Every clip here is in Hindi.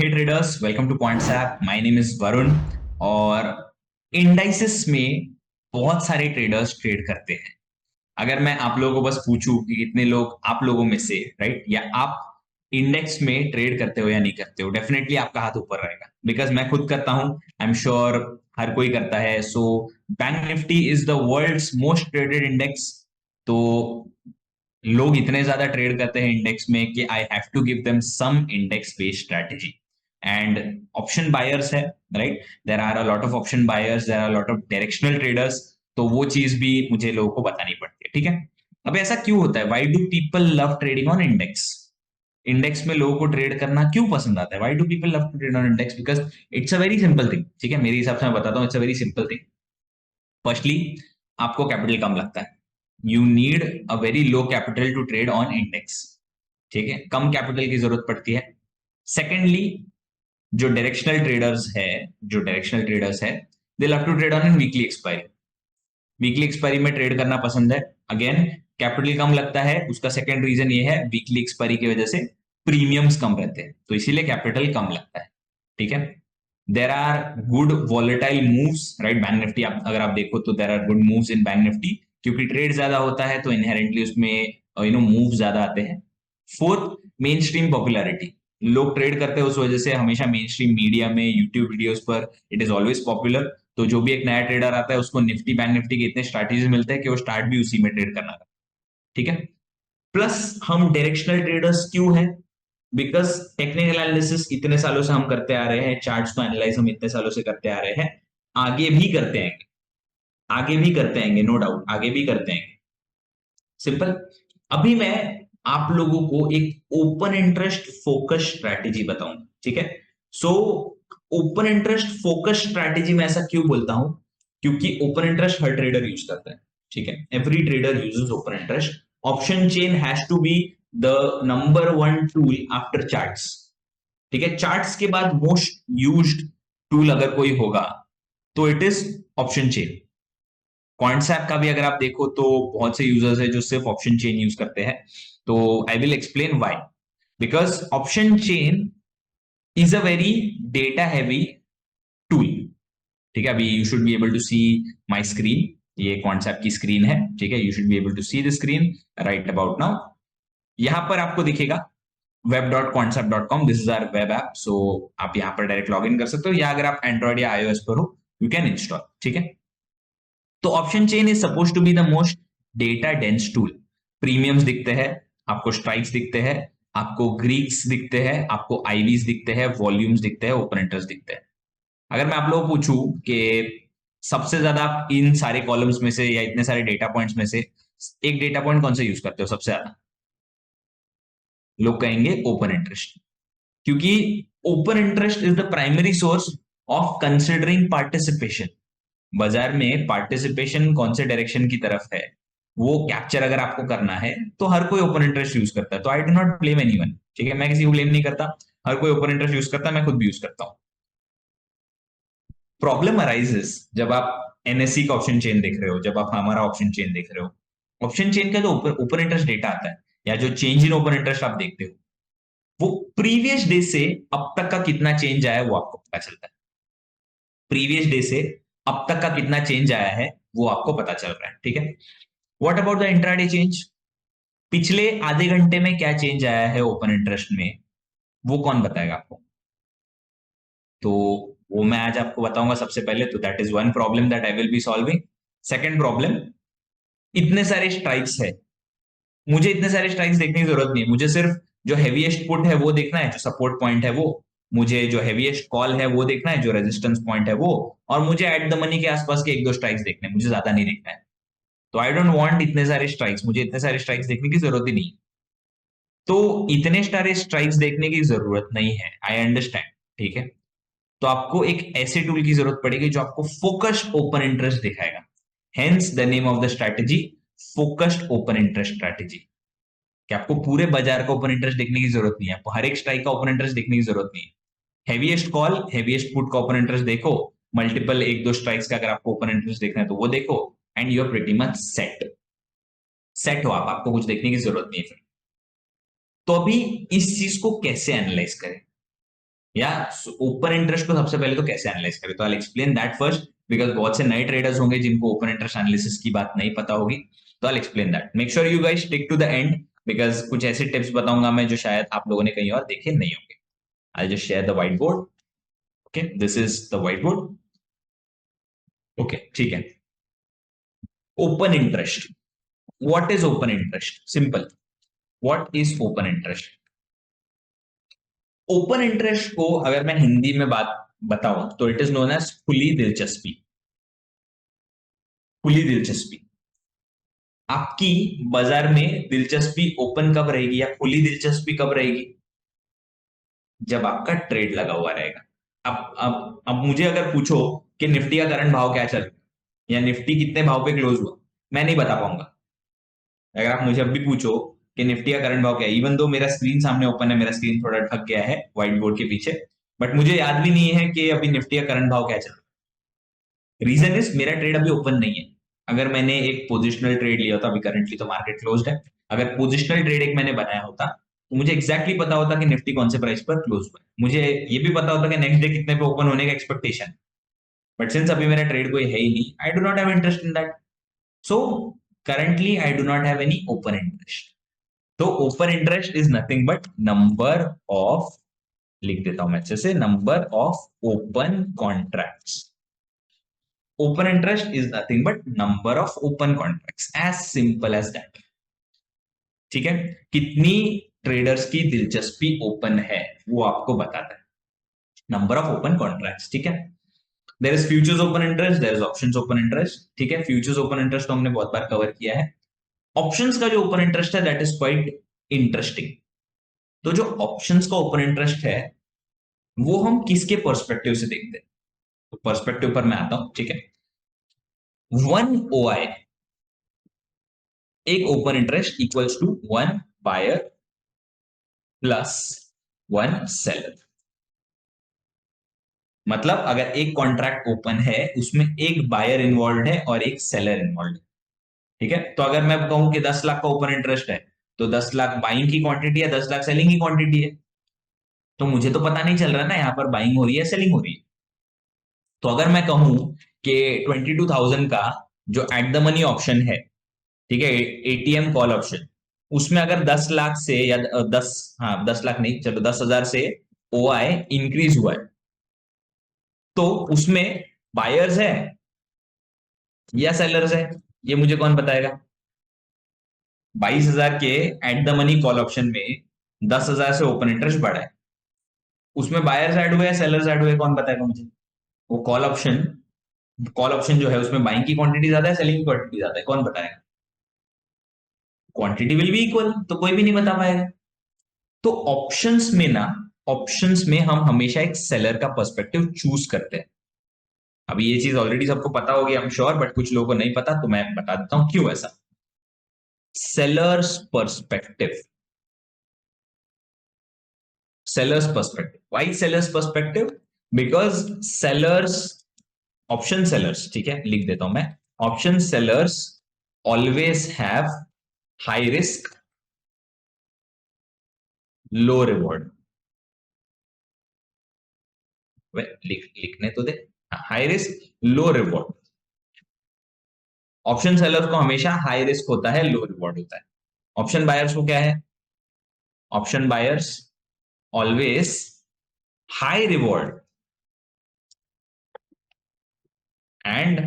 Hey traders, welcome to Pointsapp. My name is Varun. और इंडाइसेस में बहुत सारे ट्रेडर्स ट्रेड करते हैं। अगर मैं आप लोगों को बस पूछूं कि कितने लोग आप लोगों में से, राइट, या आप इंडेक्स में ट्रेड करते हो या नहीं करते हो, डेफिनेटली आपका हाथ ऊपर रहेगा। बिकॉज मैं खुद करता हूं, आई एम श्योर हर कोई करता है। So bank Nifty is the world's most traded index. तो लोग इतने ज्यादा ट्रेड करते हैं इंडेक्स में कि I have to give them some index based strategy. And option buyers है, right, there are a lot of option buyers, there are lot of directional traders. तो वो चीज भी मुझे लोगों को बतानी पड़ती है, ठीक है। अब ऐसा क्यों होता है? Why do people love trading on index? Index में लोगों को ट्रेड करना क्यों पसंद आता है? Why do people love to trade on index? Because it's a very simple thing, ठीक है। मेरे हिसाब से मैं बताता हूँ, it's a very simple thing. Firstly, आपको कैपिटल कम लगता है। You need a very low capital to trade on index, ठीक है। कम कैपिटल की जरूरत पड़ती है। सेकेंडली, जो डायरेक्शनल ट्रेडर्स है, they love to trade on in weekly expiry. Weekly expiry में ट्रेड करना पसंद है। अगेन, कैपिटल कम लगता है, उसका सेकेंड रीजन ये है, वीकली एक्सपायरी की वजह से प्रीमियम्स कम रहते हैं, तो इसीलिए कैपिटल कम लगता है, ठीक है। There are good volatile moves, right. Bank Nifty अगर आप देखो तो there are good moves in bank Nifty, क्योंकि ट्रेड ज्यादा होता है तो इनहेरेंटली उसमें मूव ज्यादा आते हैं। Fourth, main stream popularity. लोग ट्रेड करते हैं उस वजह से, हमेशा मेन स्ट्रीम मीडिया में, यूट्यूब वीडियोस पर इट इज ऑलवेज पॉपुलर। तो जो भी एक नया ट्रेडर आता है उसको निफ्टी बैंक निफ्टी के इतने स्ट्रैटेजीज मिलते हैं कि वो स्टार्ट भी उसी में ट्रेड करना था, ठीक है। प्लस हम डायरेक्शनल ट्रेडर्स क्यों हैं? बिकॉज टेक्निकल एनालिसिस इतने सालों से हम करते आ रहे हैं, चार्ट्स को एनालाइज हम इतने सालों से करते आ रहे हैं, आगे भी करते आएंगे, आगे भी करते आएंगे, नो डाउट, आगे भी करते आएंगे। सिंपल। अभी मैं आप लोगों को एक ओपन इंटरेस्ट फोकस स्ट्रैटेजी बताऊंगा, ठीक है। So open interest focus strategy में ऐसा क्यों बोलता हूं? क्योंकि ओपन इंटरेस्ट हर ट्रेडर यूज करता है, ठीक है। Every trader uses open interest. Option chain has to be the number one tool after charts, ठीक है। चार्ट्स के बाद मोस्ट यूज्ड टूल अगर कोई होगा तो it is option chain. Points app का भी अगर आप देखो तो बहुत से यूजर्स है जो सिर्फ ऑप्शन चेन यूज करते हैं। तो I will explain why. Because option chain is a very data heavy tool, ठीक है। अभी you should be able to see my screen. ये कॉन्सेप्ट की स्क्रीन है, ठीक है। You should be able to see the screen right about now. यहां पर आपको दिखेगा web.concept.com, this is our web app. So आप यहां पर डायरेक्ट लॉग इन कर सकते हो, या अगर आप एंड्रॉइड या iOS पर हो, यू कैन इंस्टॉल, ठीक है। तो option chain is suppose to be the most data dense tool. Premiums दिखते हैं, आपको स्ट्राइक्स दिखते हैं, आपको ग्रीक्स दिखते हैं, आपको आईवीज दिखते हैं, वॉल्यूम्स दिखते हैं, ओपन इंटरेस्ट दिखते हैं। अगर मैं आप लोगों को पूछूं कि सबसे ज्यादा आप इन सारे कॉलम्स में से या इतने सारे डेटा पॉइंट्स में से एक डेटा पॉइंट कौन सा यूज करते हो सबसे ज्यादा? लोग कहेंगे ओपन इंटरेस्ट, क्योंकि open interest is the primary source of considering participation. बाजार में पार्टिसिपेशन कौन से डायरेक्शन की तरफ है, वो कैप्चर अगर आपको करना है तो हर कोई ओपन इंटरेस्ट यूज करता है। तो आई डू नॉट ब्लेम एनीवन, ठीक है। मैं किसी को ब्लेम नहीं करता, हर कोई ओपन इंटरेस्ट यूज करता है, मैं खुद भी यूज करता हूं। प्रॉब्लम अराइजेस जब आप एनएससी का ऑप्शन चेन देख रहे हो, जब आप हमारा ऑप्शन चेन देख रहे हो। ऑप्शन चेन का जो ओपन इंटरेस्ट डेटा आता है, या जो चेंज इन ओपन इंटरेस्ट आप देखते हो, वो प्रीवियस डे से अब तक का कितना चेंज आया है वो आपको पता चलता है। प्रीवियस डे से अब तक का कितना चेंज आया है वो आपको पता चल रहा है, ठीक है। What about the intraday change? पिछले आधे घंटे में क्या चेंज आया है ओपन इंटरेस्ट में, वो कौन बताएगा आपको? तो वो मैं आज आपको बताऊंगा सबसे पहले। तो that is one problem that I will be solving. Second problem, इतने सारे स्ट्राइक्स है, मुझे इतने सारे स्ट्राइक्स देखने की जरूरत नहीं है। मुझे सिर्फ जो हैवीएस्ट पुट है वो देखना है, जो सपोर्ट पॉइंट है वो। मुझे जो हैवीएस्ट कॉल है वो देखना है, जो रेजिस्टेंस पॉइंट है वो। और मुझे एट द मनी के आसपास के एक दो स्ट्राइक्स देखने हैं, मुझे ज्यादा नहीं देखना है। तो आई डोंट वांट इतने सारे स्ट्राइक्स, मुझे इतने सारे स्ट्राइक्स देखने की जरूरत ही नहीं। तो इतने सारे स्ट्राइक्स देखने की जरूरत नहीं है, आई अंडरस्टैंड, ठीक है। तो आपको एक ऐसे टूल की जरूरत पड़ेगी जो आपको फोकस्ड ओपन इंटरेस्ट दिखाएगा। Hence the name of the strategy, focused open interest strategy. कि आपको पूरे बाजार का ओपन इंटरेस्ट देखने की जरूरत नहीं है, आपको हर एक स्ट्राइक का ओपन इंटरेस्ट देखने की जरूरत नहीं है। हैवीएस्ट कॉल, हैवीएस्ट पुट का ओपन इंटरेस्ट देखो, मल्टीपल एक दो स्ट्राइक्स का अगर आपको ओपन इंटरेस्ट देखना है तो वो देखो, and you are pretty much set. Set हो आप, आपको कुछ देखने की जरूरत नहीं है फिर। तो अभी इस चीज को कैसे एनालाइज करें? या ओपन इंटरेस्ट को सबसे पहले तो कैसे एनालाइज करें, तो I explain that first, because बहुत से नए ट्रेडर्स होंगे जिनको ओपन इंटरेस्ट एनालिसिस की बात नहीं पता होगी, तो I explain that. Make sure you guys stick to the end, because कुछ ऐसे टिप्स बताऊंगा मैं जो शायद आप लोगों ने कहीं और देखे नहीं होंगे। I just share the white board. Okay, this is the white board. Okay, ठीक है। Open interest, what is open interest? Simple, what is open interest? Open interest को अगर मैं हिंदी में बात बताऊं तो इट इज नोन एज खुली दिलचस्पी। खुली दिलचस्पी। आपकी बाजार में दिलचस्पी ओपन कब रहेगी या खुली दिलचस्पी कब रहेगी? जब आपका ट्रेड लगा हुआ रहेगा। अब मुझे अगर पूछो कि निफ्टी का करंट भाव क्या चल रहा है या निफ्टी कितने भाव पे क्लोज हुआ, मैं नहीं बता पाऊंगा। अगर आप मुझे अब भी पूछो कि निफ्टी का करंट भाव क्या है, इवन दो मेरा स्क्रीन सामने ओपन है, मेरा स्क्रीन थोड़ा ढक गया है व्हाइट बोर्ड के पीछे, बट मुझे याद भी नहीं है कि अभी निफ्टी का करंट भाव क्या चल रहा है। रीजन इज मेरा ट्रेड अभी ओपन नहीं है। अगर मैंने एक पोजिशनल ट्रेड लिया होता, अभी करंटली तो मार्केट क्लोज्ड है, अगर पोजिशनल ट्रेड एक मैंने बनाया होता तो मुझे एक्जैक्टली पता होता कि निफ्टी कौन से प्राइस पर क्लोज हुआ है, मुझे ये भी पता होता कि नेक्स्ट डे कितने पे ओपन होने का एक्सपेक्टेशन। बट सिंस अभी मेरा ट्रेड कोई है ही नहीं, I do not have interest in that, so currently I do not have any open interest. तो open interest is nothing but number of, लिख देता हूं मैं अच्छे से, number of open contracts. Open interest is nothing but number of open contracts, as simple as that. ठीक है, कितनी ट्रेडर्स की दिलचस्पी ओपन है वो आपको बताता है, नंबर ऑफ ओपन कॉन्ट्रैक्ट्स। ठीक है, there is futures open interest, there is options open interest. ठीक है, फ्यूचर्स ओपन इंटरेस्ट तो हमने बहुत बार कवर किया है। ऑप्शंस का जो ओपन इंटरेस्ट है दैट इज क्वाइट इंटरेस्टिंग। तो जो ऑप्शंस का ओपन इंटरेस्ट है वो हम किसके पर्सपेक्टिव से देखते हैं, तो पर्सपेक्टिव पर मैं आता हूं। ठीक है, वन ओआई, एक open interest equals to one buyer plus one seller. मतलब अगर एक कॉन्ट्रैक्ट ओपन है उसमें एक बायर इन्वॉल्व है और एक सेलर इन्वॉल्व है। ठीक है, तो अगर मैं कहूं कि 10 लाख का ओपन इंटरेस्ट है तो 10 लाख बाइंग की क्वांटिटी है, 10 लाख सेलिंग की क्वांटिटी है, तो मुझे तो पता नहीं चल रहा ना यहाँ पर बाइंग हो रही है सेलिंग हो रही है। तो अगर मैं कहूं कि 22,000 का जो एट द मनी ऑप्शन है, ठीक है, एटीएम कॉल ऑप्शन, उसमें अगर 10 लाख से या 10, हाँ 10 लाख नहीं, चलो 10,000 से ओआई इंक्रीज हुआ है, तो उसमें बायर्स है या सेलर्स है, ये मुझे कौन बताएगा? 22,000 के at the money call option में 10,000 से ओपन इंटरेस्ट बढ़ा है, उसमें बायर्स ऐड हुए या सेलर्स ऐड हुए, कौन बताएगा मुझे? वो कॉल ऑप्शन जो है उसमें बाइंग की क्वांटिटी ज्यादा है, सेलिंग की क्वांटिटी ज्यादा है, कौन बताएगा? क्वांटिटी विल बी इक्वल, तो कोई भी नहीं बता पाएगा। तो ऑप्शंस में ना, ऑप्शंस में हम हमेशा एक सेलर का पर्सपेक्टिव चूज करते हैं। अभी ये चीज ऑलरेडी सबको पता होगी आई एम श्योर, बट कुछ लोगों को नहीं पता, तो मैं बता देता हूं क्यों ऐसा। Sellers perspective, sellers perspective, why sellers perspective? Because sellers, option sellers, ठीक है लिख देता हूं मैं, option sellers always have high risk low reward. लिखने तो दे, high risk low reward. Option seller को हमेशा हाई रिस्क होता है, लो रिवॉर्ड होता है। ऑप्शन बायर्स को क्या है? Option buyers always high reward and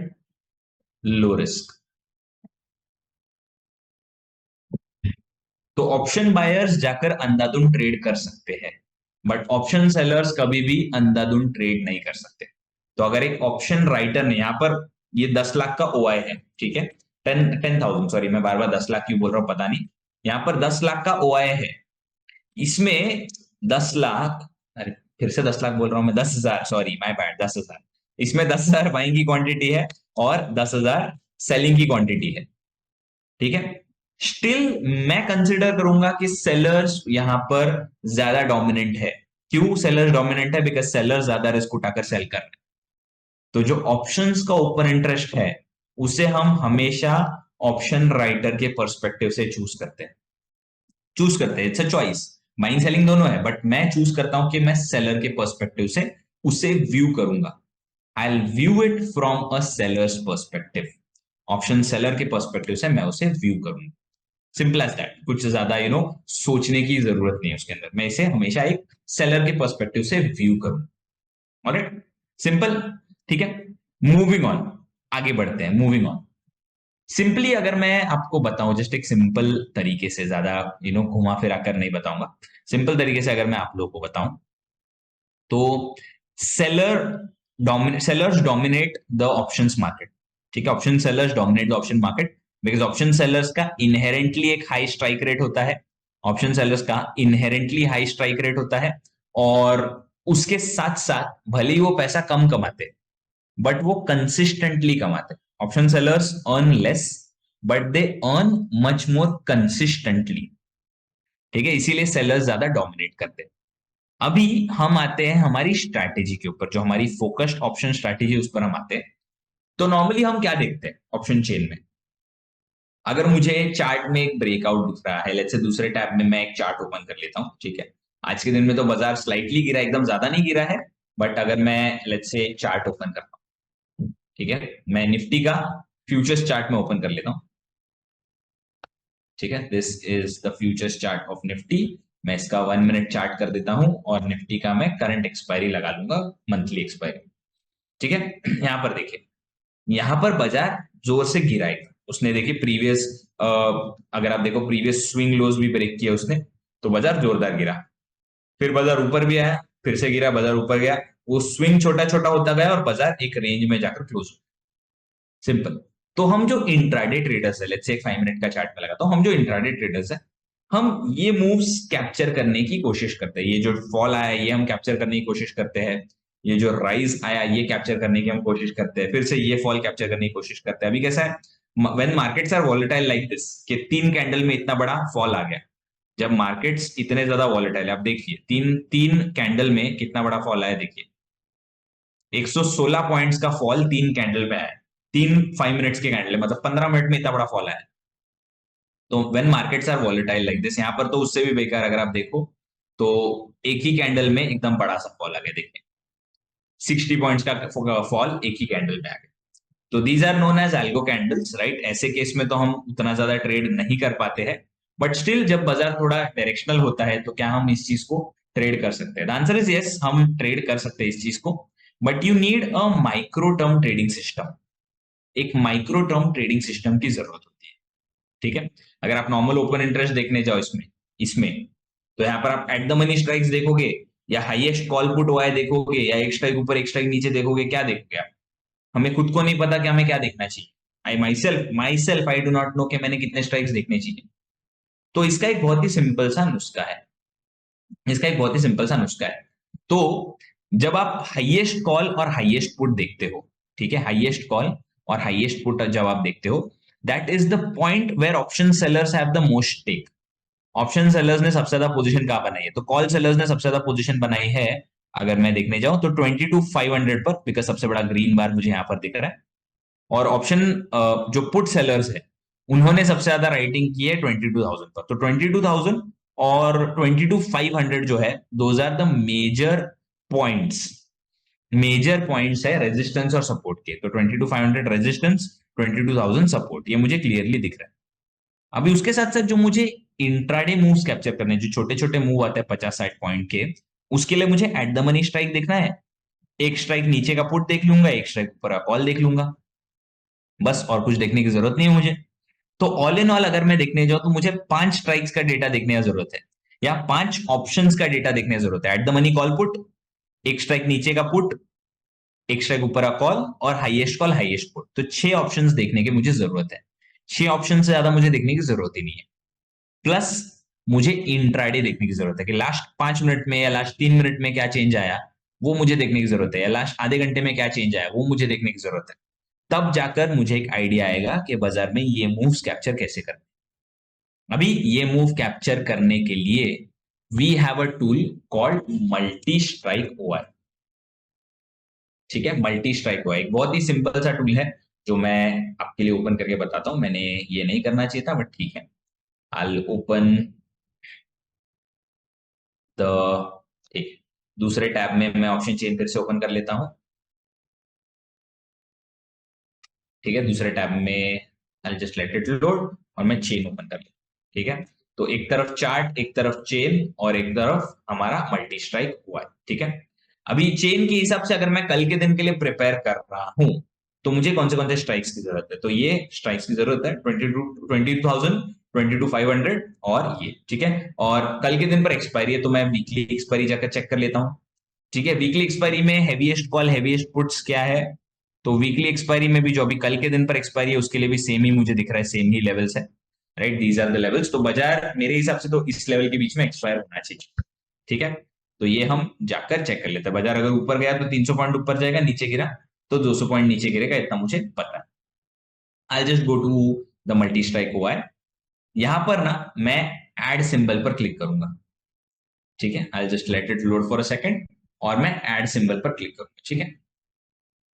low risk. तो ऑप्शन बायर्स जाकर अंधाधुंध ट्रेड कर सकते हैं, बट ऑप्शन सेलर्स कभी भी अंधाधुंध ट्रेड नहीं कर सकते। तो अगर एक ऑप्शन राइटर ने यहाँ पर, ये 10 लाख का ओआई है, ठीक है, 10,000, सॉरी मैं बार बार 10 लाख क्यों बोल रहा हूं पता नहीं, यहाँ पर 10 लाख का ओआई है, इसमें 10 लाख, अरे फिर से 10 लाख बोल रहा हूं मैं, 10,000, सॉरी माय बैड, 10,000, इसमें 10,000 बाइंग की क्वांटिटी है और 10,000 सेलिंग की क्वांटिटी है। ठीक है, स्टिल मैं कंसिडर करूंगा कि सेलर्स यहां पर ज्यादा डोमिनेंट है। क्यों सेलर्स डोमिनेंट है? बिकॉज सेलर्स ज्यादा रिस्क उठाकर सेल कर रहे हैं। तो जो ऑप्शंस का ओपन इंटरेस्ट है उसे हम हमेशा ऑप्शन राइटर के पर्सपेक्टिव से चूज करते हैं, it's a choice. Buying selling दोनों है, बट मैं चूज करता हूं कि मैं सेलर के पर्सपेक्टिव से उसे व्यू करूंगा। Eye view it from a sellers perspective. Option seller के पर्सपेक्टिव से मैं उसे व्यू करूंगा। सिंपल एज दैट, कुछ ज्यादा सोचने की जरूरत नहीं है उसके अंदर। मैं इसे हमेशा एक सेलर के पर्सपेक्टिव से व्यू करूंगा। Alright, simple. ठीक है, मूविंग ऑन, आगे बढ़ते हैं। मूविंग ऑन, सिंपली अगर मैं आपको बताऊं, जस्ट एक सिंपल तरीके से, ज्यादा घुमा फिरा कर नहीं बताऊंगा, सिंपल तरीके से अगर मैं आप लोगों को बताऊं तो seller sellers dominate the options market. ठीक है, option sellers dominate the option market because option sellers का इनहेरेंटली एक हाई स्ट्राइक रेट होता है। ऑप्शन सेलर्स का इनहेरेंटली हाई स्ट्राइक रेट होता है, और उसके साथ साथ भले ही वो पैसा कम कमाते बट वो कंसिस्टेंटली कमाते। Option sellers earn less but they earn much more consistently. ठीक है, इसीलिए सेलर्स ज्यादा डोमिनेट करते हैं। अभी हम आते हैं हमारी स्ट्रैटेजी के ऊपर, जो हमारी फोकस्ड ऑप्शन स्ट्रैटेजी, उस पर हम आते हैं। तो नॉर्मली हम क्या देखते हैं ऑप्शन चेन में? अगर मुझे चार्ट में एक ब्रेकआउट दिख रहा है, लेट्स से दूसरे टैब में मैं एक चार्ट ओपन कर लेता हूं। ठीक है, आज के दिन में तो बाजार स्लाइटली गिरा, एकदम ज्यादा नहीं गिरा है, बट अगर मैं लेट्स से चार्ट ओपन करता हूं, ठीक है, मैं निफ्टी का फ्यूचर्स चार्ट में ओपन कर लेता हूं। ठीक है, this is the futures chart of Nifty. मैं इसका 1 मिनट चार्ट कर देता हूं, और निफ्टी का मैं करंट एक्सपायरी लगा लूंगा, मंथली एक्सपायरी। ठीक है, यहां पर देखिए, यहां पर बाजार जोर से गिरा है। उसने देखिए प्रीवियस, अगर आप देखो प्रीवियस स्विंग लोज भी ब्रेक किया उसने, तो बाजार जोरदार गिरा। फिर बाजार ऊपर भी आया, फिर से गिरा, बाजार ऊपर गया, वो स्विंग छोटा छोटा होता गया और बाजार एक रेंज में जाकर क्लोज हो। सिंपल। तो हम जो इंट्राडे ट्रेडर्स है, लेट्स से एक 5 मिनट का चार्ट में लगाता हूं, हम जो इंट्राडे ट्रेडर्स है, हम ये मूव्स कैप्चर करने की कोशिश करते हैं। ये जो फॉल आया है ये हम कैप्चर करने की कोशिश करते हैं, ये जो राइज आया ये कैप्चर करने की हम कोशिश करते हैं, फिर से ये फॉल कैप्चर करने की कोशिश करते हैं। अभी कैसा है, when markets are volatile like this, कि 3 कैंडल में इतना बड़ा फॉल आ गया। जब मार्केट्स इतने ज्यादा वॉलेटाइल है, आप देखिए तीन तीन कैंडल में कितना बड़ा फॉल आया, देखिए 116 पॉइंट्स का फॉल 3 कैंडल में आया। 3 5 मिनट्स के कैंडल, मतलब 15 मिनट में इतना बड़ा फॉल आया। तो when markets are volatile like this, यहां पर तो उससे भी बेकार अगर आप देखो तो एक ही कैंडल में एकदम बड़ा सा फॉल आ गया। देखिए 60 पॉइंट्स का फॉल एक ही कैंडल में आ गया। तो these are known as algo candles, right. ऐसे केस में तो हम उतना ज्यादा ट्रेड नहीं कर पाते हैं, बट स्टिल जब बाजार थोड़ा डायरेक्शनल होता है तो क्या हम इस चीज को ट्रेड कर सकते हैं? द आंसर इज यस, हम ट्रेड कर सकते हैं इस चीज को, but you need a micro term trading system. एक माइक्रो टर्म ट्रेडिंग सिस्टम की जरूरत होती है। ठीक है, अगर आप नॉर्मल ओपन इंटरेस्ट देखने जाओ इसमें इसमें तो यहाँ पर आप एट द मनी स्ट्राइक्स देखोगे, या हाईएस्ट कॉल पुट हुआ है देखोगे, या एक स्ट्राइक ऊपर एक स्ट्राइक नीचे देखोगे, क्या देखोगे आप? हमें खुद को नहीं पता कि हमें क्या देखना चाहिए। I myself I do not know कि मैंने कितने स्ट्राइक्स देखने चाहिए। तो इसका एक बहुत ही सिंपल सा नुस्खा है। इसका एक बहुत ही सिंपल सा नुस्खा है। तो जब आप हाईएस्ट कॉल और हाईएस्ट पुट देखते हो, ठीक है, हाईएस्ट कॉल और हाईएस्ट पुट जब आप देखते हो, that is the point where option sellers have the most stake. Option sellers ने सबसे ज्यादा पोजीशन कहां बनाई है? तो कॉल सेलर्स ने सबसे ज्यादा पोजीशन बनाई है, अगर मैं देखने जाऊं तो 22,500 पर, बिकॉज सबसे बड़ा ग्रीन बार मुझे यहां पर दिख रहा है। और ऑप्शन जो पुट सेलर्स है उन्होंने सबसे ज्यादा राइटिंग की है 22,000 पर। तो 22,000 और 22,500 जो है, those are the points major points है रेजिस्टेंस और सपोर्ट के। तो 22,500 रेजिस्टेंस, 22,000 सपोर्ट, ये मुझे क्लियरली दिख रहा है। अभी उसके साथ साथ जो मुझे इंट्राडे मूव्स कैप्चर करने, जो छोटे छोटे मूव आते हैं 50-60 पॉइंट के, उसके लिए मुझे एट द मनी स्ट्राइक देखना है। एक स्ट्राइक नीचे का पुट देख लूंगा, एक स्ट्राइक ऊपर का कॉल देख लूंगा, बस और कुछ देखने की जरूरत नहीं है मुझे। तो ऑल इन ऑल अगर मैं देखने जाऊं तो मुझे 5 स्ट्राइक्स का डेटा देखने की जरूरत है, या 5 ऑप्शंस का डेटा देखने की जरूरत है। At the money call put, एक स्ट्राइक नीचे का पुट, एक स्ट्राइक ऊपर का कॉल, और हाईएस्ट कॉल हाईएस्ट पुट। तो 6 ऑप्शंस देखने की मुझे जरूरत है। 6 ऑप्शन से ज्यादा मुझे देखने की जरूरत ही नहीं है। प्लस मुझे इंट्राडे देखने की जरूरत है, कि लास्ट 5 मिनट में या लास्ट 3 मिनट में क्या चेंज आया वो मुझे देखने की जरूरत है, या लास्ट आधे घंटे में क्या चेंज आया वो मुझे देखने की जरूरत है। तब जाकर मुझे एक आइडिया आएगा कि बाजार में ये मूव्स कैप्चर कैसे करने। अभी ये मूव कैप्चर करने के लिए we have a tool called multi strike OI. ठीक है, मल्टी स्ट्राइक ओआई एक बहुत ही सिंपल सा टूल है, जो मैं आपके लिए ओपन करके बताता हूं। मैंने ये नहीं करना चाहिए था, बट ठीक है, आई ओपन तो ठीक है, दूसरे टैब में मैं ऑप्शन चेन फिर से ओपन कर लेता हूं। ठीक है, दूसरे टैब में I just let it load और मैं चेन ओपन कर लेता हूं। ठीक है, तो एक तरफ चार्ट, एक तरफ चेन और एक तरफ हमारा मल्टी स्ट्राइक हुआ है। ठीक है, अभी चेन के हिसाब से अगर मैं कल के दिन के लिए प्रिपेयर कर रहा हूं तो मुझे कौन से स्ट्राइक्स की जरूरत है, तो ये स्ट्राइक्स की जरूरत है 22,000, 22,500 और ये। ठीक है, और कल के दिन पर एक्सपायरी है तो मैं वीकली एक्सपायरी जाकर चेक कर लेता हूं। ठीक है, वीकली एक्सपायरी में हैवीएस्ट कॉल हैवीएस्ट पुट्स क्या है, तो वीकली एक्सपायरी में भी जो अभी कल के दिन पर एक्सपायरी है उसके लिए भी सेम ही मुझे दिख रहा है, सेम ही लेवल्स है। Right, these are the levels. तो बाजार मेरे हिसाब से तो इस लेवल के बीच में एक्सपायर होना चाहिए। ठीक है, तो ये हम जाकर चेक कर लेते हैं। बाजार अगर ऊपर गया तो 300 पॉइंट ऊपर जाएगा, नीचे गिरा तो 200 पॉइंट नीचे गिरेगा, इतना मुझे पता है। I just go to the multi strike हुआ है, यहां पर ना मैं एड सिंबल पर क्लिक करूंगा। ठीक है, I just let it load for a second और मैं एड सिंबल पर क्लिक करूंगा। ठीक है,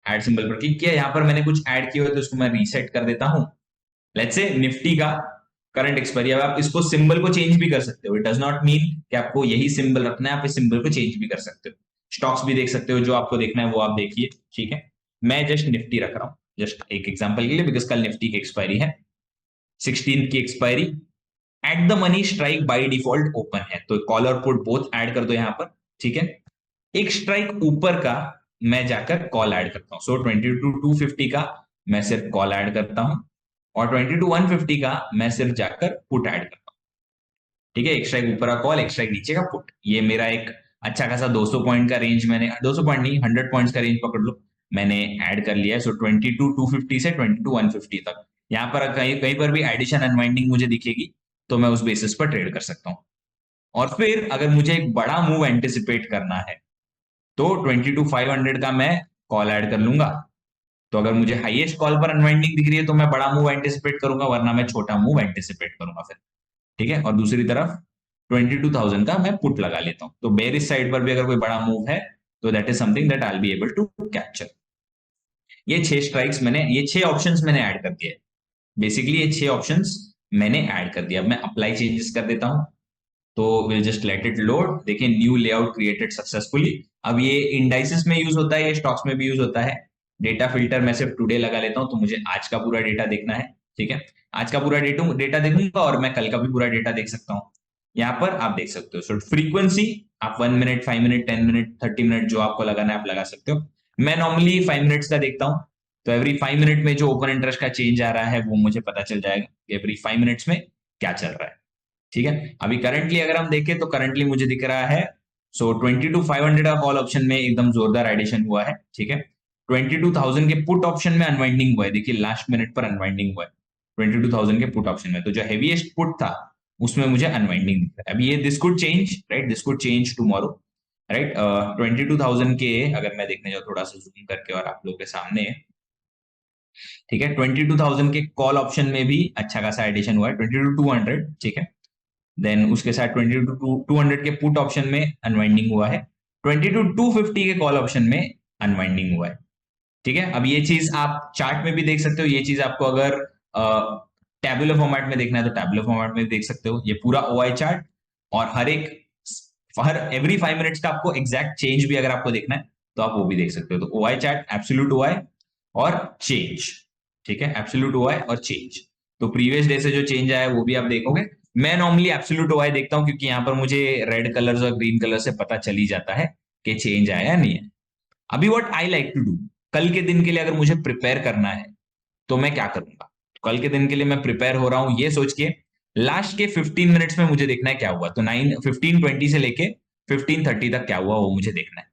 एड सिंबल पर क्लिक किया, यहां पर मैंने कुछ ऐड किए हुए तो उसको मैं रीसेट कर देता हूं। लेट्स से निफ्टी का करंट एक्सपायरी, अब आप इसको सिंबल को चेंज भी कर सकते हो, इट डज नॉट मीन कि आपको यही सिंबल रखना है, आप इस सिंबल को चेंज भी कर सकते हो। स्टॉक्स भी देख सकते हो, जो आपको देखना है वो आप देखिए। ठीक है, मैं जस्ट निफ्टी रख रहा हूं जस्ट एक एग्जांपल के लिए, बिकॉज कल निफ्टी की एक्सपायरी है, 16 की expiry. At the money strike by default open है, तो कॉल और पुट बोथ ऐड कर दो यहां पर। ठीक है, एक स्ट्राइक ऊपर का मैं जाकर कॉल ऐड करता हूं, सो 22,250 का मैं सिर्फ कॉल ऐड करता हूं और 22,150 का मैं सिर्फ जाकर पुट ऐड करता हूं। ठीक है, एक स्ट्राइक ऊपर का कॉल, एक स्ट्राइक नीचे का पुट, ये मेरा एक अच्छा खासा 200 पॉइंट का रेंज, मैंने 200 पॉइंट नहीं 100 पॉइंट्स का रेंज पकड़ लो, मैंने ऐड कर लिया है। सो 22,250 से 22,150 तक, यहां पर कहीं कहीं पर भी एडिशन अनवाइंडिंग मुझे दिखेगी तो मैं उस बेसिस पर ट्रेड कर सकता हूं। और फिर अगर मुझे एक बड़ा मूव एंटिसिपेट करना है तो 22,500 का मैं कॉल ऐड कर लूंगा। तो अगर मुझे हाईएस्ट कॉल पर अनवाइंडिंग दिख रही है तो मैं बड़ा मूव एंटिसिपेट करूंगा, वरना मैं छोटा मूव एंटिसिपेट करूंगा फिर। ठीक है, और दूसरी तरफ 22,000 का मैं पुट लगा लेता हूं, तो बेरिश साइड पर भी अगर कोई बड़ा मूव है तो that is something that I will be able to capture. ये 6 स्ट्राइक्स मैंने, ये 6 ऑप्शंस मैंने ऐड कर दिए। बेसिकली ये 6 ऑप्शंस मैंने ऐड कर दिया। अब मैं अप्लाई चेंजेस कर देता हूं, तो will just let it load. देखिए, न्यू लेआउट क्रिएटेड सक्सेसफुली। अब ये इंडाइसिस में यूज होता है, ये स्टॉक्स में भी यूज होता है। डेटा फिल्टर मैं सिर्फ टुडे लगा लेता हूं, तो मुझे आज का पूरा डेटा देखना है। ठीक है, आज का पूरा डेटा देखूंगा और मैं कल का भी पूरा डेटा देख सकता हूं। यहाँ पर आप देख सकते हो, सो फ्रीक्वेंसी आप 1 मिनट, 5 मिनट, 10 मिनट, 30 मिनट जो आपको लगाना है आप लगा सकते हो। मैं नॉर्मली 5 मिनट्स का देखता हूँ, तो एवरी 5 मिनट में जो ओपन इंटरेस्ट का चेंज आ रहा है वो मुझे पता चल जाएगा एवरी 5 मिनट्स में क्या चल रहा है। ठीक है, अभी करंटली अगर हम देखें तो करंटली मुझे दिख रहा है, सो 22,500 का कॉल ऑप्शन में एकदम जोरदार एडिशन हुआ है। ठीक है, 22,000 के पुट ऑप्शन में अनवाइंडिंग हुआ है, देखिए लास्ट मिनट पर अनवाइंडिंग हुआ है 22,000 के पुट ऑप्शन में, तो जो हेवीएस्ट पुट था उसमें मुझे अनवाइंडिंग दिख रहा है। अभी ये this could change, right, this could change tomorrow. Right, 22,000 के अगर मैं देखने जाऊँ थोड़ा सा जूम करके और आप लोगों के सामने, ठीक है, 22,000 के कॉल ऑप्शन में भी अच्छा खासा एडिशन हुआ है, 22,200। ठीक है, देन उसके साथ 22,200 के पुट ऑप्शन में अनवाइंडिंग हुआ है, 22,250 के कॉल ऑप्शन में अनवाइंडिंग हुआ है। ठीक है, अब ये चीज आप चार्ट में भी देख सकते हो, ये चीज आपको अगर टैबुलर फॉर्मेट में देखना है तो टैबुलर फॉर्मेट में देख सकते हो, ये पूरा ओआई चार्ट। और हर एवरी 5 मिनट्स का आपको एग्जैक्ट चेंज भी अगर आपको देखना है तो आप वो भी देख सकते हो। तो ओआई चार्ट, एब्सोल्यूट ओआई और चेंज। ठीक है, एब्सोल्यूट ओआई और चेंज, तो प्रीवियस डे से जो चेंज आया है वो भी आप देखोगे। मैं नॉर्मली एब्सोल्यूट ओआई देखता हूं क्योंकि यहां पर मुझे रेड कलर्स और ग्रीन कलर से पता चल ही जाता है कि चेंज आया या नहीं है। अभी what I like to do, कल के दिन के लिए अगर मुझे प्रिपेयर करना है तो मैं क्या करूंगा, कल के दिन के लिए मैं प्रिपेयर हो रहा हूं ये सोच के लास्ट के 15 मिनट्स में मुझे देखना है क्या हुआ, तो 15:20 से लेके 15:30 तक क्या हुआ वो मुझे देखना है।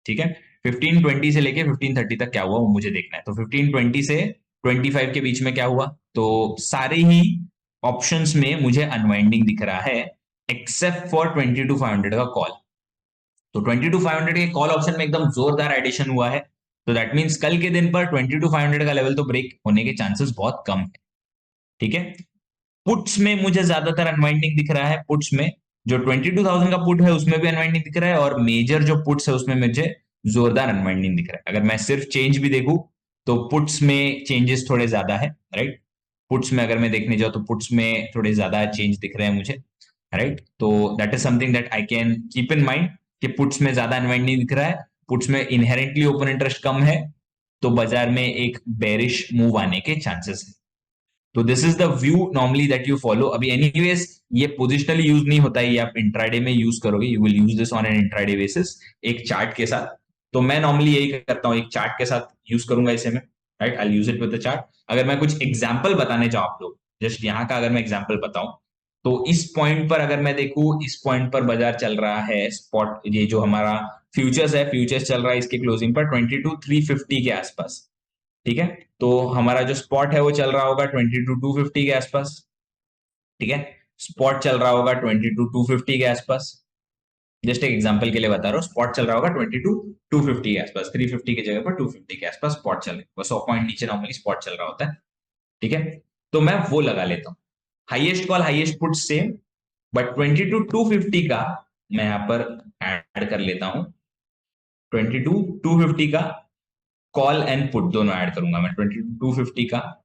ठीक है, 15:20 से लेके 15:30 तक क्या हुआ वो मुझे देखना है, तो 15:20 से 25 के बीच में क्या हुआ, तो सारे ही ऑप्शंस में मुझे अनवाइंडिंग दिख रहा है एक्सेप्ट फॉर 22,500 का कॉल। तो 22,500 के कॉल ऑप्शन में एकदम जोरदार एडिशन हुआ है, तो दैट मींस कल के दिन पर 22,500 का लेवल तो ब्रेक होने के चांसेस बहुत कम है। ठीक है, पुट्स में मुझे ज्यादातर अनवाइंडिंग दिख रहा है, पुट्स में जो 22,000 का पुट है उसमें भी अनवाइंडिंग दिख रहा है, और मेजर जो पुट्स है उसमें मुझे जोरदार अनवाइंडिंग दिख रहा है। अगर मैं सिर्फ चेंज भी देखूं तो पुट्स में चेंजेस थोड़े ज्यादा है, राइट। पुट्स में अगर मैं देखने जाऊं तो पुट्स में थोड़े ज्यादा चेंज दिख रहे हैं मुझे। राइट। तो that is something that I can keep in mind कि पुट्स में ज्यादा अनवाइंड नहीं दिख रहा है, पुट्स में इनहेरेंटली ओपन इंटरेस्ट कम है, तो बाजार में एक बेरिश मूव आने के चांसेस है। तो this is the view normally that you follow. अभी एनीवेज ये पोजिशनली यूज नहीं होता है, ये आप इंट्राडे में यूज करोगे, you will use this on an intraday basis एक चार्ट के साथ। तो मैं नॉर्मली यही करता हूँ, एक चार्ट के साथ यूज करूंगा इसे मैं, right. I use it with the chart. अगर मैं कुछ एग्जाम्पल बताने चाहूँ आप लोग, जस्ट यहाँ का अगर मैं एग्जाम्पल बताऊं, तो इस पॉइंट पर अगर मैं देखूं, इस पॉइंट पर बाजार चल रहा है स्पॉट, ये जो हमारा फ्यूचर्स है, फ्यूचर्स चल रहा है इसके क्लोजिंग पर 22,350 के आसपास, ठीक है। तो हमारा जो स्पॉट है वो चल रहा होगा 22,250 के आसपास, ठीक है। स्पॉट चल रहा होगा 22,250 के आसपास, जस्ट एक एग्जांपल के लिए बता रहा हूँ। स्पॉट चल रहा होगा 22,250 के आसपास, 350 की जगह पर 250 के आसपास स्पॉट चल रहा है, 100 पॉइंट नीचे नॉर्मली स्पॉट चल रहा होता है, ठीक है। तो मैं वो लगा लेता हूँ, highest call highest put same, but 22,250 का मैं यहाँ पर ऐड कर लेता हूँ, 22,250 का कॉल एंड पुट दोनों ऐड करूंगा मैं। 22,250 का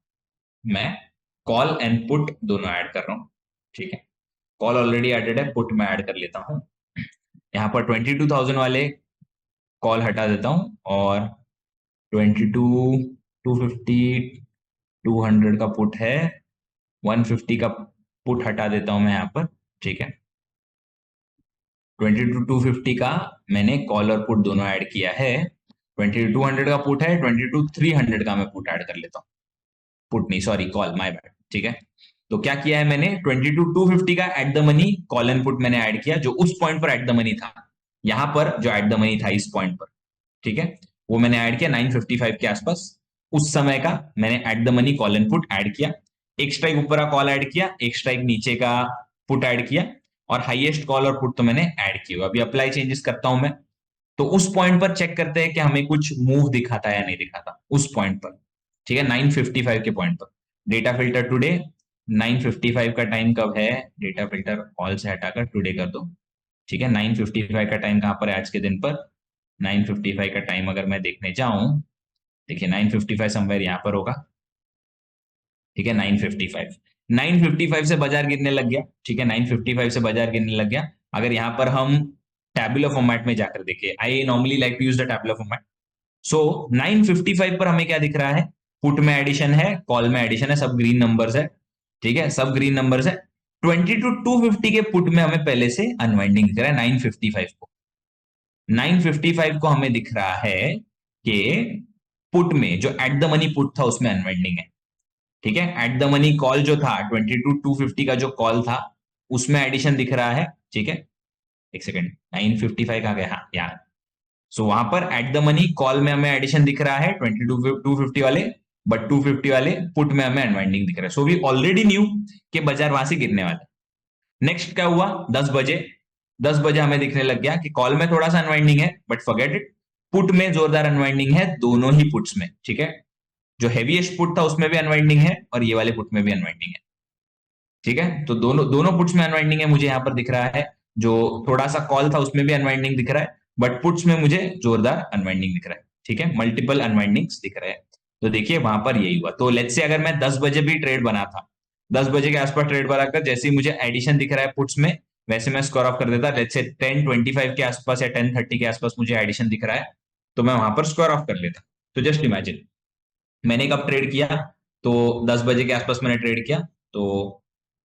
मैं कॉल एंड पुट दोनों ऐड कर रहा हूं, ठीक है। कॉल ऑलरेडी एडेड है, पुट मैं ऐड कर लेता हूं। यहां पर 22,000 वाले कॉल हटा देता हूं, और 22,250 200 का पुट है, 150 का पुट हटा देता हूं मैं यहां पर, ठीक है। 22,250 का मैंने कॉल और पुट दोनों ऐड किया है, 22,200 का पुट है, 22,300 का मैं पुट ऐड कर लेता हूँ, पुट नहीं सॉरी कॉल, माय बैड, ठीक है। तो क्या किया है मैंने, 22,250 का at the money call and put मैंने ऐड किया, जो उस पॉइंट पर एट द मनी था, यहां पर जो एट द मनी था इस पॉइंट पर, ठीक है, वो मैंने ऐड किया 955 के आसपास, उस समय का मैंने at the money call and put add किया। एक स्ट्राइक ऊपर का कॉल ऐड किया, एक स्ट्राइक नीचे का पुट ऐड किया, और हाईएस्ट कॉल और पुट तो मैंने ऐड किया। अभी अप्लाई चेंजेस करता हूं मैं, तो उस पॉइंट पर चेक करते हैं कि हमें कुछ मूव दिखाता है या नहीं दिखाता उस पॉइंट पर, ठीक है, 955 के पॉइंट पर। डेटा फिल्टर टुडे, 955 का टाइम कब है, डेटा फिल्टर ऑल से हटाकर टुडे कर दो, ठीक है। 955 का टाइम कहां पर है आज के दिन पर, 955 का टाइम अगर मैं देखने जाऊं, देखिए 955 समवेयर यहां पर होगा, ठीक है। 955, 955 से बाजार गिरने लग गया, ठीक है, 955 से बाजार गिरने लग गया। अगर यहां पर हम टैबुलर फॉर्मेट में जाकर देखें, I normally like to use the tabular format. So 955 पर हमें क्या दिख रहा है, पुट में एडिशन है, कॉल में एडिशन है, सब ग्रीन नंबर्स है, ठीक है, सब ग्रीन नंबर्स है। 22,250 के पुट में हमें पहले से अनवाइंडिंग दिख रहा है 955 को, 955 को हमें दिख रहा है कि पुट में जो एट द मनी पुट था उसमें अनवाइंडिंग है, ठीक है। एट द मनी कॉल जो था 22,250 का जो कॉल था उसमें एडिशन दिख रहा है, ठीक है। एक सेकेंड, 955 कहां गया, हाँ यहाँ। सो वहां पर एट द मनी कॉल में हमें एडिशन दिख रहा है 22,250 वाले, बट 250 वाले पुट में हमें अनवाइंडिंग दिख रहा है। सो वी ऑलरेडी न्यू कि बाजार वहां से गिरने वाला। नेक्स्ट क्या हुआ, 10 बजे, 10 बजे हमें दिखने लग गया कि कॉल में थोड़ा सा अनवाइंडिंग है, बट फॉरगेट इट, पुट में जोरदार अनवाइंडिंग है, दोनों ही पुट्स में, ठीक है। जो हेवीएस्ट पुट था उसमें भी अनवाइंडिंग है, और ये वाले पुट में भी अनवाइंडिंग है, ठीक है। तो दोनों दोनों पुट्स में अनवाइंडिंग है, मुझे यहां पर दिख रहा है। जो थोड़ा सा कॉल था उसमें भी अनवाइंडिंग दिख रहा है, बट पुट्स में मुझे जोरदार अनवाइंडिंग दिख रहा है, ठीक है, मल्टीपल अनवाइंडिंग्स दिख रहे हैं। तो देखिए वहां पर यही हुआ। तो लेट्स से अगर मैं 10 बजे भी ट्रेड बना था, 10 बजे के आसपास ट्रेड बनाकर जैसे ही मुझे एडिशन दिख रहा है पुट्स में, वैसे मैं स्कोर ऑफ कर देता। लेट्स से 10:25 के आसपास या 10:30 के आसपास मुझे एडिशन दिख रहा है, तो मैं वहां पर स्कोर ऑफ कर लेता। तो जस्ट इमेजिन मैंने कब ट्रेड किया, तो 10 बजे के आसपास मैंने ट्रेड किया, तो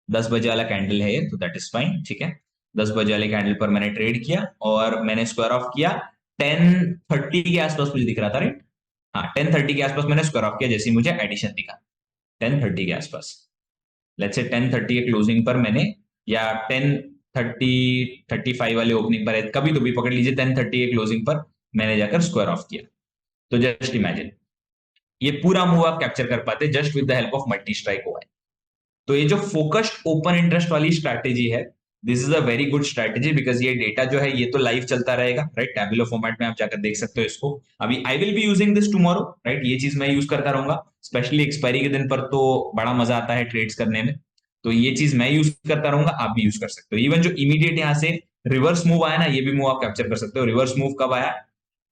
10 बजे वाला कैंडल है ये, तो दैट इज फाइन, ठीक है। 10 बजे वाले कैंडल पर मैंने ट्रेड किया और मैंने स्क्वायर ऑफ किया 10:30 के आसपास, मुझे दिख रहा था, राइट। हाँ, 10:30 के आसपास मैंने स्क्वायर ऑफ किया जैसे ही मुझे एडिशन दिखा, 10:30 के आसपास। लेट्स से 10:30 के क्लोजिंग पर मैंने, या 10:35 वाले ओपनिंग पर, कभी तो भी पकड़ लीजिए, 10:30 के क्लोजिंग पर मैंने जाकर स्क्वायर ऑफ किया। तो जस्ट इमेजिन ये पूरा मूव आप कैप्चर कर पाते just with the help of multi strike OI. तो ये जो फोकस्ड ओपन इंटरेस्ट वाली स्ट्रैटेजी है, this is a very good strategy, because ये डेटा जो है ये तो लाइव चलता रहेगा, राइट। टैबुलर फॉर्मेट में आप जाकर देख सकते हो इसको। अभी आई will be using this tomorrow, right, ये चीज मैं यूज करता रहूंगा, स्पेशली एक्सपायरी के दिन पर तो बड़ा मजा आता है ट्रेड्स करने में। तो ये चीज मैं यूज करता रहूंगा, आप भी यूज कर सकते हो। इवन जो इमीडिएट यहाँ से रिवर्स मूव आया ना, ये भी मूव आप कैप्चर कर सकते हो। रिवर्स मूव कब आया,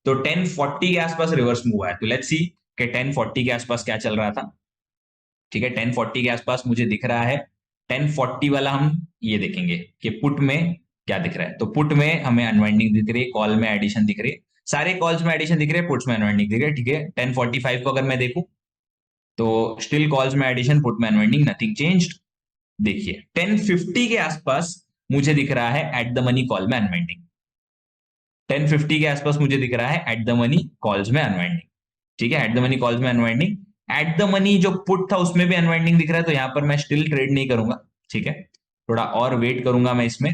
तो 10:40 के आसपास रिवर्स मूव आया। तो लेट्स सी कि 10:40 के आसपास क्या चल रहा था, ठीक है। 10:40 के आसपास मुझे दिख रहा है 1040 वाला हम ये देखेंगे कि पुट में क्या दिख रहा है। तो पुट में हमें अनवाइंडिंग दिख रही है, कॉल में एडिशन दिख रही है, सारे कॉल्स में एडिशन दिख रहे हैं, पुट्स में अनवाइंडिंग दिख रही है। ठीक है, 1045 को अगर मैं देखूं तो स्टिल कॉल्स में एडिशन, पुट में अनवाइंडिंग, नथिंग चेंज्ड। देखिए 1050 के आसपास मुझे दिख रहा है एट द मनी कॉल में अनवाइंडिंग। 1050 के आसपास मुझे दिख रहा है एट द मनी कॉल्स में अनवाइंडिंग। ठीक है, एट द मनी कॉल्स में अनवाइंडिंग। एट द मनी जो पुट था उसमें भी अनवाइंडिंग दिख रहा है, तो यहां पर मैं स्टिल ट्रेड नहीं करूंगा। ठीक है, थोड़ा और वेट करूंगा मैं इसमें।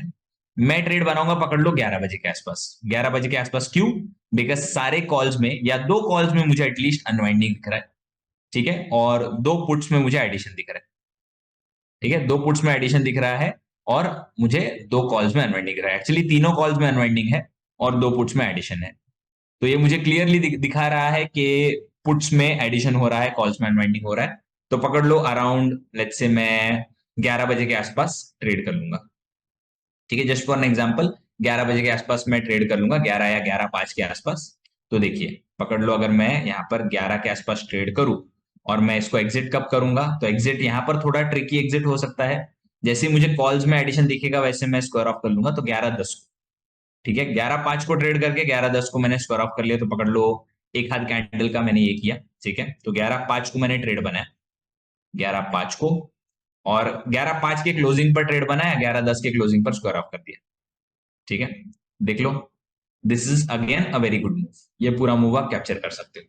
मैं ट्रेड बनाऊंगा, पकड़ लो 11 बजे के आसपास। 11 बजे के आसपास क्यों? बिकॉज सारे कॉल्स में या दो कॉल्स में मुझे एटलीस्ट अनवाइंडिंग दिख रहा है। ठीक है, और दो पुट्स में मुझे एडिशन दिख रहा है। ठीक है, दो पुट्स में एडिशन दिख रहा है और मुझे दो कॉल्स में अनवाइंडिंग दिख रहा है। एक्चुअली तीनों कॉल्स में अनवाइंडिंग है और दो पुट्स में एडिशन है। तो ये मुझे क्लियरली दिखा रहा है कि पुट्स में एडिशन हो रहा है, कॉल्स में अनवाइंडिंग हो रहा है। तो पकड़ लो अराउंड लेट्स से मैं 11 बजे के आसपास ट्रेड कर लूंगा। ठीक है, जस्ट फॉर एन एग्जांपल 11 बजे के आसपास मैं ट्रेड कर लूंगा, 11 या 11:05 के आसपास। तो देखिए पकड़ लो, अगर मैं यहाँ पर 11 के आसपास ट्रेड करूं और मैं इसको एग्जिट कब करूंगा, तो एग्जिट यहाँ पर थोड़ा ट्रिकी एग्जिट हो सकता है। जैसे ही मुझे कॉल्स में एडिशन दिखेगा वैसे मैं स्क्वायर ऑफ कर लूंगा, तो 11:10 को। ठीक है, 11:05 को ट्रेड करके 11:10 को मैंने स्क्वायर ऑफ कर लिया, तो पकड़ लो एक हाथ कैंडल का मैंने ये किया। ठीक है, तो 11:05 को मैंने ट्रेड बनाया, 11:05 को, और 11:05 के क्लोजिंग पर ट्रेड बनाया, 11:10 के क्लोजिंग पर स्क्वायर ऑफ कर दिया। ठीक है, देख लो, this is again a very good move. ये पूरा मूव आप कैप्चर कर सकते हो।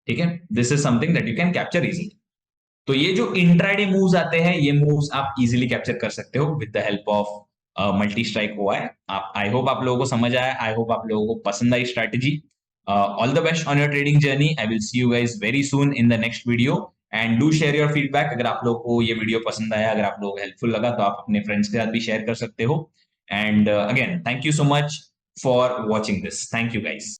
ठीक है, this is something that you can capture easily. तो ये जो इंट्राडे मूव्स आते हैं, ये मूव्स आप इजीली कैप्चर कर सकते हो with the help of multi strike हुआ है। आप, आई होप आप लोगों को समझ आया, आई होप आप लोगों को पसंद आई strategy. All the best on your trading journey. I will see you guys very soon in the next video, and do share your feedback. अगर आप लोगों को ये वीडियो पसंद आया, अगर आप लोगों को हेल्पफुल लगा, तो आप अपने फ्रेंड्स के साथ भी शेयर कर सकते हो। And again thank you so much for watching this. Thank you guys.